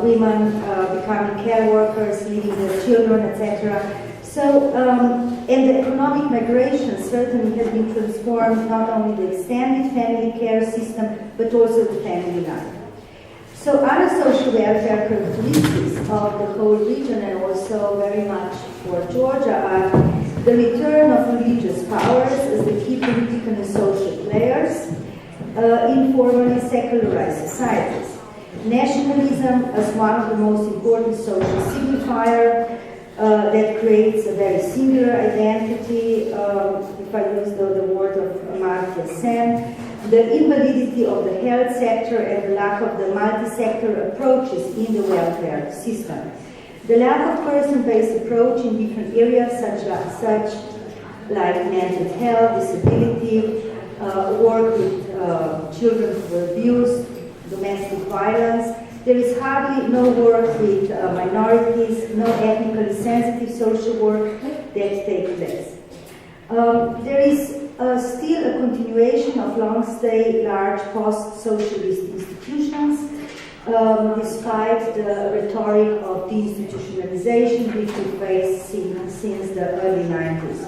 women becoming care workers, leaving their children, etc. So, and the economic migration certainly has been transformed not only the extended family care system, but also the family life. So other social welfare characteristics of the whole region, and also very much for Georgia, are the return of religious powers as the key political and social players in formerly secularized societies. Nationalism as one of the most important social signifier that creates a very singular identity, if I use the word of Amartya Sen, the invalidity of the health sector and the lack of the multi-sector approaches in the welfare system. The lack of person-based approach in different areas such like mental health, disability, work with children who were abused, domestic violence. There is hardly no work with minorities, no ethnically sensitive social work that takes place. There is still a continuation of long-stay, large post-socialist institutions, despite the rhetoric of deinstitutionalization which we face since the early 90s.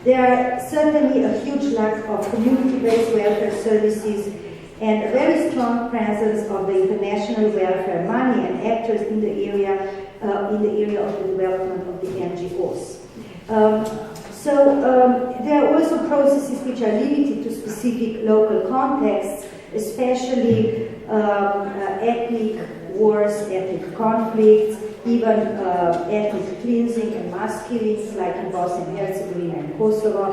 There are certainly a huge lack of community-based welfare services and a very strong presence of the international welfare money and actors in the area of the development of the NGOs. There are also processes which are limited to specific local contexts, especially ethnic wars, ethnic conflicts, even ethnic cleansing and mass killings like in Bosnia and Herzegovina and Kosovo,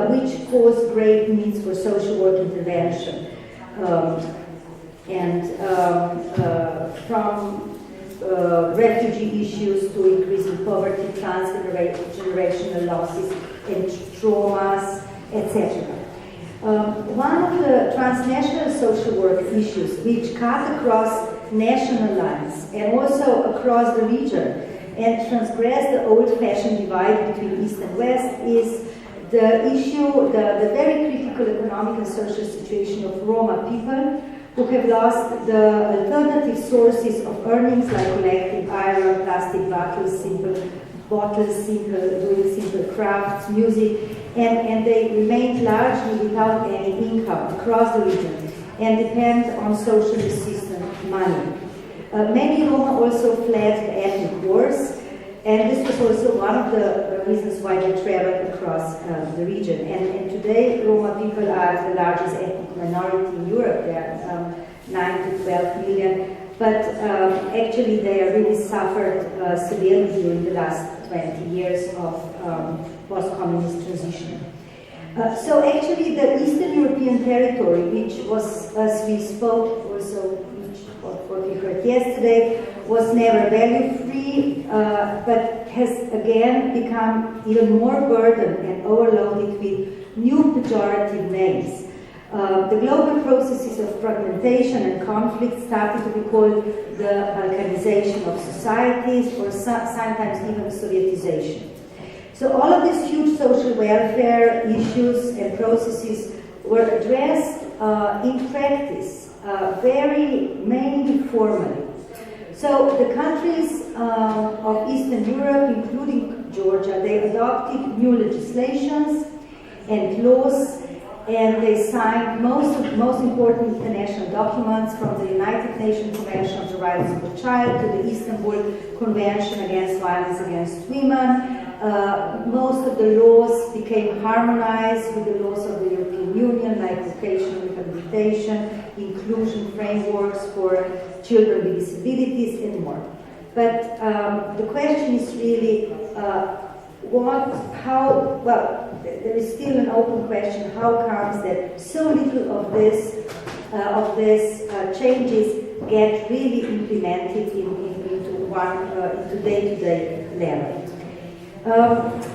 which cause great needs for social work intervention. From refugee issues to increasing poverty, transgenerational losses and traumas, etc. One of the transnational social work issues which cut across national lines and also across the region and transgress the old-fashioned divide between East and West is the issue, the very critical economic and social situation of Roma people who have lost the alternative sources of earnings like collecting iron, plastic bottles, doing simple crafts, music, and they remained largely without any income across the region and depend on social assistance money. Many Roma also fled the ethnic wars, and this was also one of the reasons why they traveled across the region. And today, Roma people are the largest ethnic minority in Europe. They are 9 to 12 million, but actually they are really suffered severely during the last 20 years of post-communist transition. So actually the Eastern European territory, which was, as we spoke also, what we heard yesterday, was never value-free, but has again become even more burdened and overloaded with new pejorative names. The global processes of fragmentation and conflict started to be called the balkanization of societies, or sometimes even Sovietization. So all of these huge social welfare issues and processes were addressed in practice very mainly formally. So the countries of Eastern Europe, including Georgia, they adopted new legislations and laws, and they signed most important international documents, from the United Nations Convention on the Rights of the Child to the Istanbul Convention against Violence Against Women. Most of the laws became harmonized with the laws of the European Union, like vocational rehabilitation, inclusion frameworks for children with disabilities, and more. But the question is really there is still an open question: how comes that so little of this changes get really implemented into day-to-day level?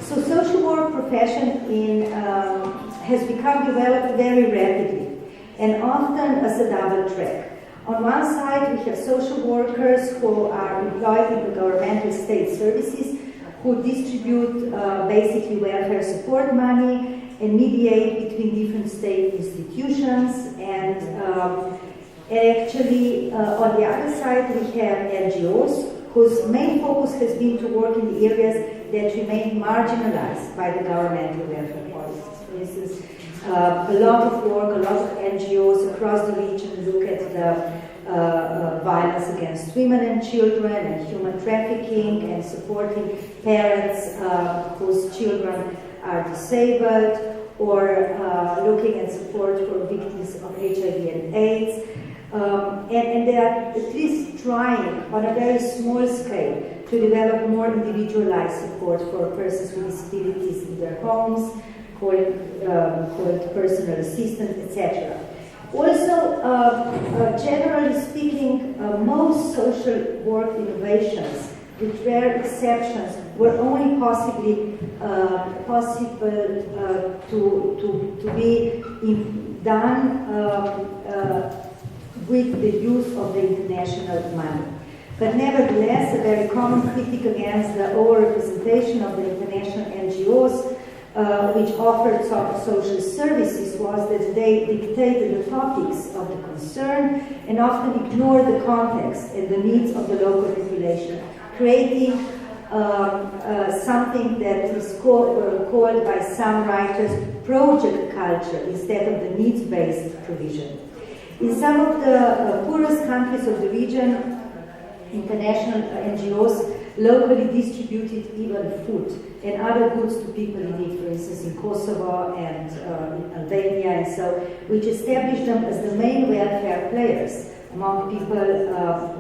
So social work profession has become developed very rapidly and often as a double track. On one side, we have social workers who are employed in the governmental state services, who distribute basically welfare support money and mediate between different state institutions and And actually, on the other side, we have NGOs whose main focus has been to work in the areas that remain marginalized by the governmental welfare policies. For instance, a lot of work, a lot of NGOs across the region look at the violence against women and children and human trafficking and supporting parents whose children are disabled, or looking at support for victims of HIV and AIDS. And they are at least trying on a very small scale to develop more individualized support for persons with disabilities in their homes, called personal assistance, etc. Also, generally speaking, most social work innovations, with rare exceptions, were only possible to be done with the use of the international money. But nevertheless, a very common critique against the over-representation of the international NGOs which offered social services was that they dictated the topics of the concern and often ignored the context and the needs of the local population, creating something that is called by some writers project culture instead of the needs-based provision. In some of the poorest countries of the region, international NGOs locally distributed even food and other goods to people in need, for instance in Kosovo and in Albania, and so, which established them as the main welfare players among people,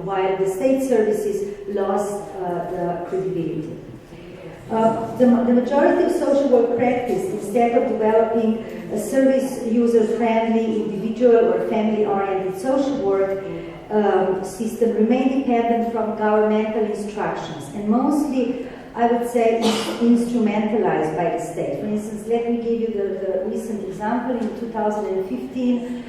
while the state services lost the credibility. The majority of social work practice, instead of developing a service user-friendly, individual or family-oriented social work system, remain dependent from governmental instructions and mostly, I would say, instrumentalized by the state. For instance, let me give you the recent example. In 2015,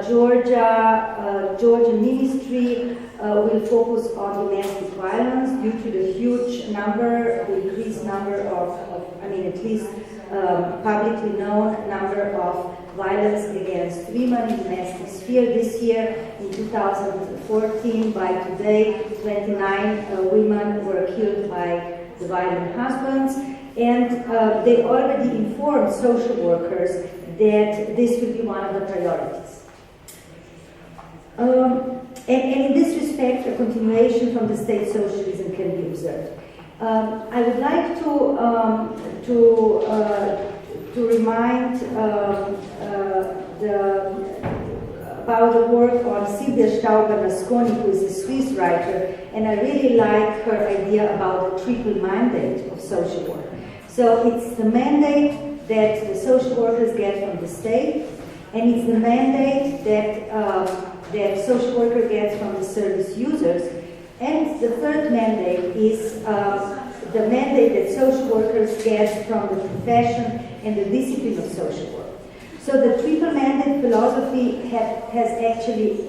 Georgian ministry will focus on domestic violence due to the huge number, the increased number of at least publicly known number of violence against women in the domestic sphere. This year, in 2014, by today, 29 women were killed by the violent husbands, and they already informed social workers that this will be one of the priorities. And in this respect, a continuation from the state socialism can be observed. I would like to remind about the work on Silvia Stauber-Nasconi, who is a Swiss writer, and I really like her idea about the triple mandate of social work. So it's the mandate that the social workers get from the state, and it's the mandate that social worker gets from the service users, and the third mandate is the mandate that social workers get from the profession and the discipline of social work. So the triple mandate philosophy has actually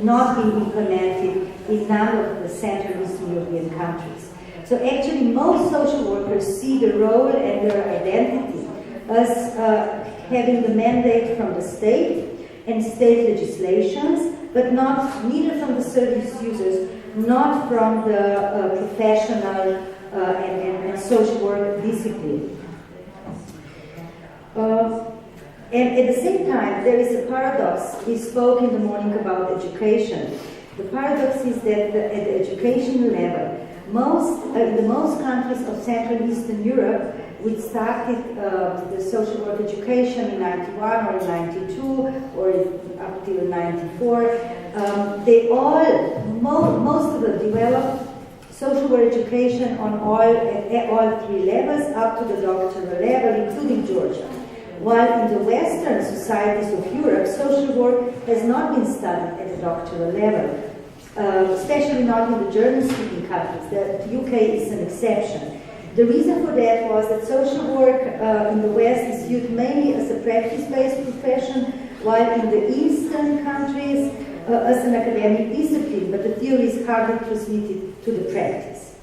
not been implemented in none of the Central and Eastern European countries. So actually most social workers see the role and their identity as having the mandate from the state and state legislations, but neither from the service users, not from the professional and social work discipline. And at the same time, there is a paradox. We spoke in the morning about education. The paradox is that at the education level, in the most countries of Central and Eastern Europe, which started the social work education in 91 or in 92 or up till 94, most of them developed social work education on at all three levels, up to the doctoral level, including Georgia. While in the Western societies of Europe, social work has not been studied at the doctoral level, especially not in the German-speaking countries. The UK is an exception. The reason for that was that social work in the West is viewed mainly as a practice-based profession, while in the Eastern countries as an academic discipline, but the theory is hardly transmitted to the practice.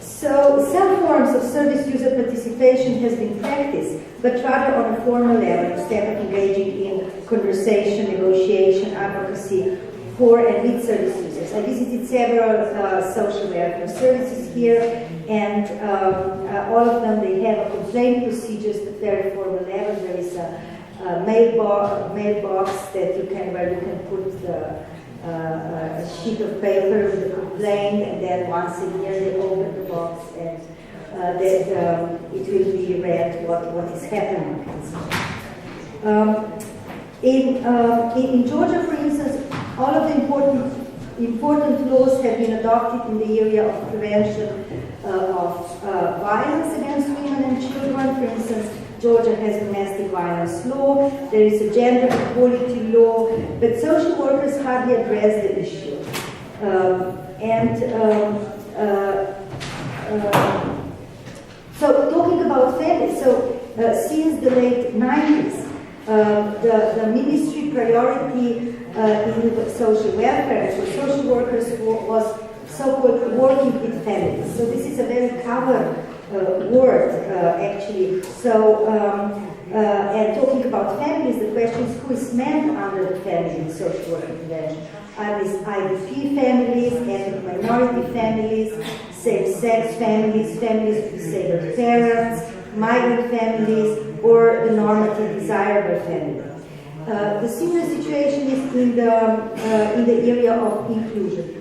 So some forms of service user participation has been practiced, but rather on a formal level instead of engaging in conversation, negotiation, advocacy for and with service users. I visited several social welfare services here, and all of them, they have a complaint procedures at very formal level. There is a mailbox that where you can put a sheet of paper with a complaint, and then once a year they open the box and that it will be read what is happening. In Georgia, for instance, all of the important laws have been adopted in the area of prevention of violence against women and children. For instance, Georgia has a domestic violence law, there is a gender equality law, but social workers hardly address the issue. So talking about families, since the late 90s, the ministry priority in social welfare for social workers was so-called working with families. So this is a very covered word, actually. So, and talking about families, the question is who is meant under the family in social work intervention? Are these IDP families, ethnic minority families, same-sex families, families with disabled parents, migrant families, or the normative desirable family? The similar situation is in the area of inclusion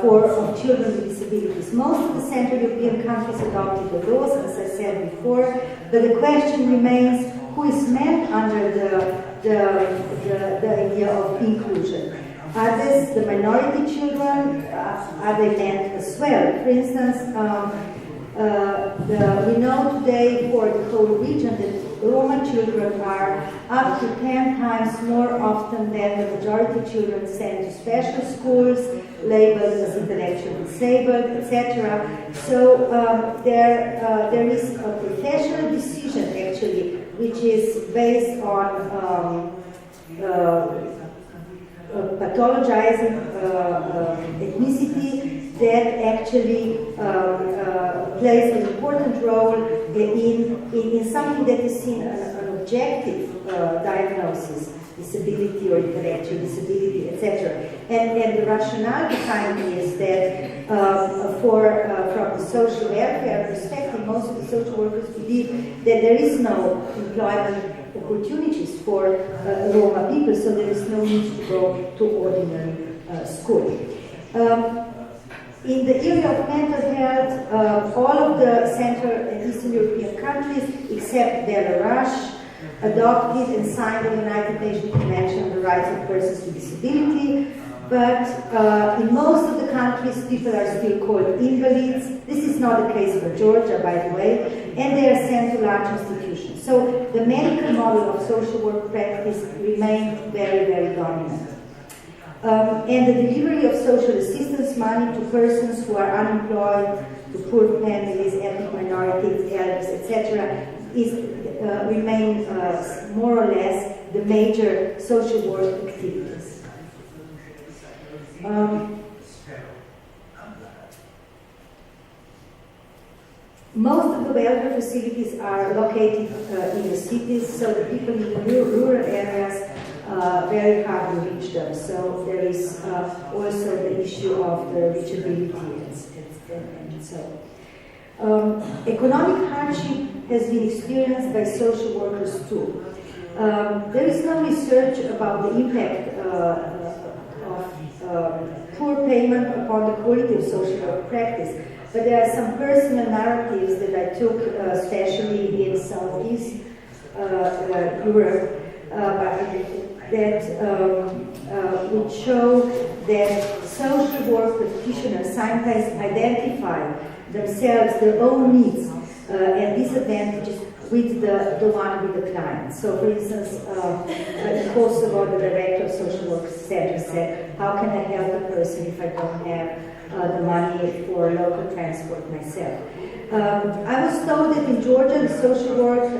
for children with disabilities. Most of the Central European countries adopted the laws, as I said before, but the question remains who is meant under the idea of inclusion. Are these the minority children? Are they meant as well? For instance, we know today for the whole region that Roma children are up to 10 times more often than the majority children sent to special schools, labeled as intellectually disabled, etc. So there is a professional decision actually, which is based on pathologizing ethnicity that actually plays an important role in something that is seen as an objective diagnosis, disability or intellectual disability, etc. And the rationale behind it is that from the social welfare perspective, most of the social workers believe that there is no employment opportunities for Roma people, so there is no need to go to ordinary school. In the area of mental health, all of the Central and Eastern European countries, except Belarus, adopted and signed the United Nations Convention on the Rights of Persons with Disability, but in most of the countries, people are still called invalids. This is not the case for Georgia, by the way, and they are sent to large institutions. So the medical model of social work practice remained very, very dominant. And the delivery of social assistance money to persons who are unemployed, to poor families, ethnic minorities, elders, etc., remain more or less the major social work activities. Most of the welfare facilities are located in the cities, so the people in the rural areas very hard to reach them. So there is also the issue of the reachability and so. Economic hardship has been experienced by social workers too. There is no research about the impact of poor payment upon the quality of social work practice, but there are some personal narratives that I took, especially in Southeast Europe, that would show that social work practitioners sometimes identify themselves, their own needs and disadvantages with the one with the client. So, for instance, in Kosovo, the director of social work center said, how can I help a person if I don't have the money for local transport myself? I was told that in Georgia, the social work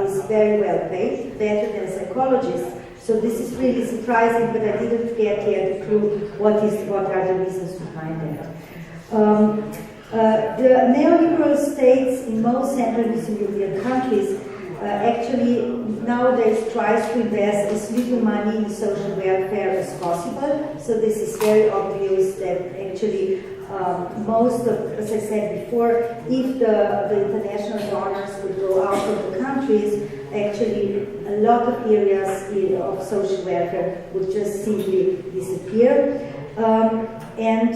is very well paid, better than psychologists. So this is really surprising, but I didn't get yet a clue what are the reasons behind that. The neoliberal states in most Central and Eastern European countries actually nowadays tries to invest as little money in social welfare as possible. So this is very obvious that actually most of, as I said before, if the international donors would go out of the countries, actually a lot of areas of social welfare would just simply disappear. And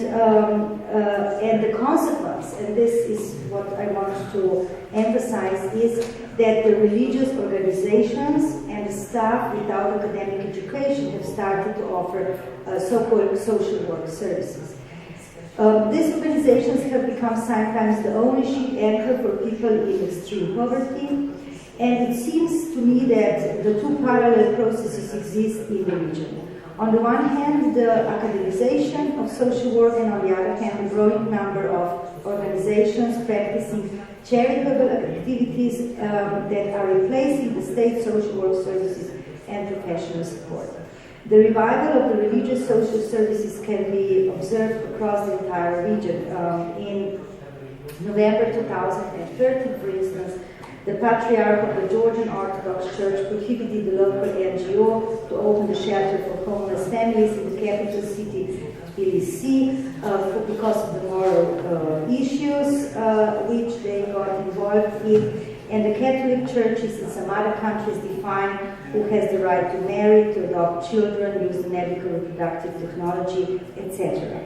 the consequence, and this is what I want to emphasize, is that the religious organizations and the staff without academic education have started to offer so-called social work services. These organizations have become sometimes the only sheet anchor for people in extreme poverty, and it seems to me that the two parallel processes exist in the region. On the one hand, the academization of social work, and on the other hand, the growing number of organizations practicing charitable activities that are replacing the state social work services and professional support. The revival of the religious social services can be observed across the entire region. In November 2013, for instance, the Patriarch of the Georgian Orthodox Church prohibited the local NGO to open the shelter for homeless families in the capital city, Tbilisi, because of the moral issues which they got involved in. And the Catholic churches in some other countries define who has the right to marry, to adopt children, use the medical reproductive technology, etc.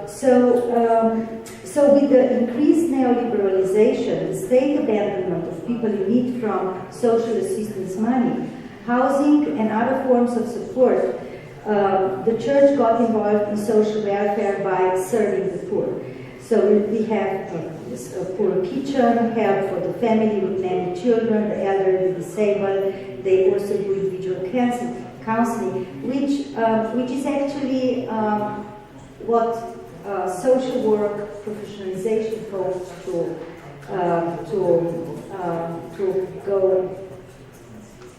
So with the increased neoliberalization, the state abandonment of people in need from social assistance money, housing and other forms of support, the church got involved in social welfare by serving the poor. So we have a poor kitchen, help for the family with many children, the elderly, disabled. They also do individual counseling, which is actually what social work professionalization hopes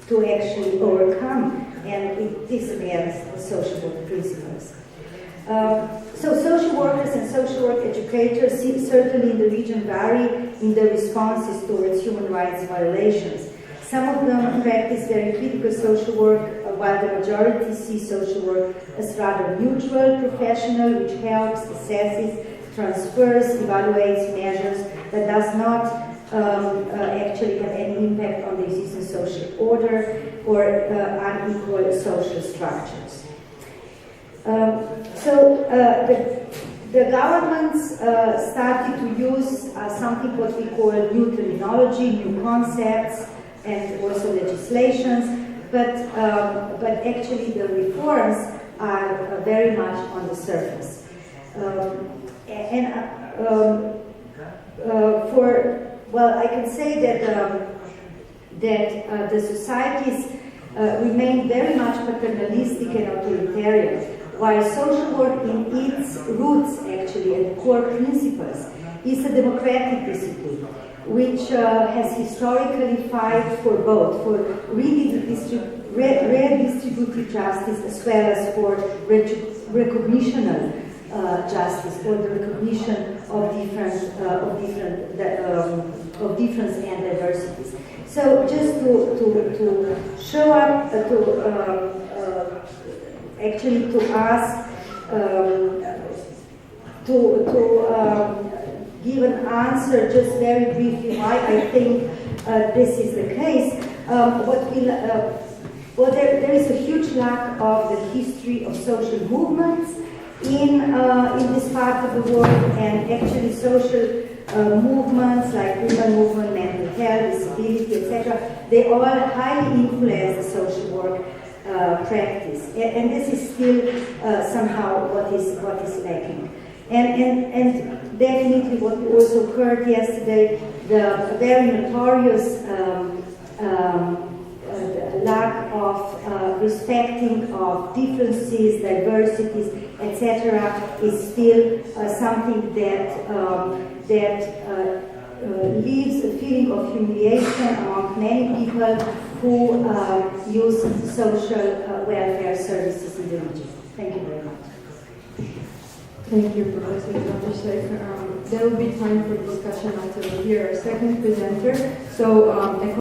to actually overcome, and it is against the social work principles. So social workers and social work educators certainly in the region vary in their responses towards human rights violations. Some of them practice very critical social work, while the majority see social work as rather neutral, professional, which helps, assesses, transfers, evaluates measures, that does not actually have any impact on the existing social order or unequal social structures. The governments started to use something what we call new terminology, new concepts, and also legislations, but actually the reforms are very much on the surface. I can say that the societies remain very much paternalistic and authoritarian, while social work in its roots actually and core principles is a democratic discipline, which has historically fought for both, for redistributive justice as well as for recognitional justice, or the recognition of difference and diversities. So just to show up, actually to ask, give an answer just very briefly why I think this is the case. There is a huge lack of the history of social movements in this part of the world, and actually social movements like women movement, mental health, disability, etc. They all highly influence the social work practice, and this is still somehow what is lacking. And definitely what also occurred yesterday, the very notorious lack of respecting of differences, diversities, etc., is still something that leaves a feeling of humiliation among many people who use social welfare services in the region. Thank you very much. Thank you, Professor Zavirsek. There will be time for discussion until we hear our second presenter. So.